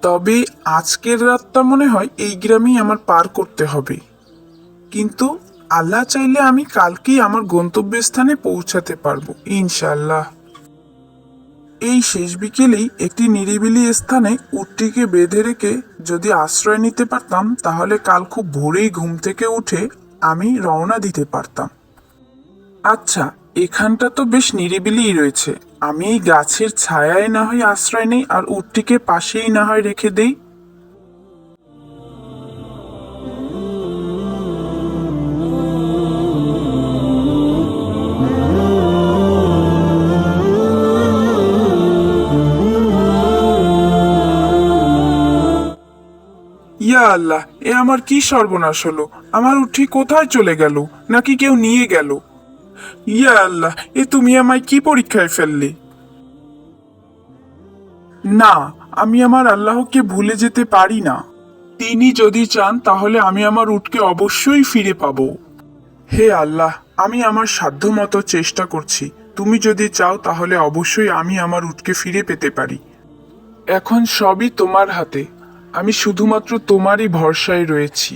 তবে আজকের রাতটা মনে হয় এই গ্রামেই আমার পার করতে হবে, কিন্তু আল্লাহ চাইলে আমি কালকেই আমার গন্তব্যস্থানে পৌঁছাতে পারবো ইনশাআল্লাহ। এই শেষ বিকেলেই একটি নিরিবিলি স্থানে উটটিকে বেঁধে রেখে যদি আশ্রয় নিতে পারতাম, তাহলে কাল খুব ভোরেই ঘুম থেকে উঠে আমি রওনা দিতে পারতাম। আচ্ছা, এখানটা তো বেশ নিরিবিলিই রয়েছে। আমি এই গাছের ছায়ায় না হয় আশ্রয় নেই, আর উটটিকে পাশেই না হয় রেখে দেই। ইয়া আল্লাহ, এ আমার কি সর্বনাশ হলো! আমার উটটি কোথায় চলে গেল? নাকি কেউ নিয়ে গেল? ইয়া আল্লাহ, এ তুমি আমায় কি পরীক্ষায় ফেললে? না, আমি আমার আল্লাহকে ভুলে যেতে পারি না। তিনি যদি চান তাহলে আমি আমার উটকে অবশ্যই ফিরে পাবো। হে আল্লাহ, আমি আমার সাধ্যমতো চেষ্টা করছি। তুমি যদি চাও তাহলে অবশ্যই আমি আমার উটকে ফিরে পেতে পারি। এখন সবই তোমার হাতে। আমি শুধুমাত্র তোমারই ভরসায় রয়েছি।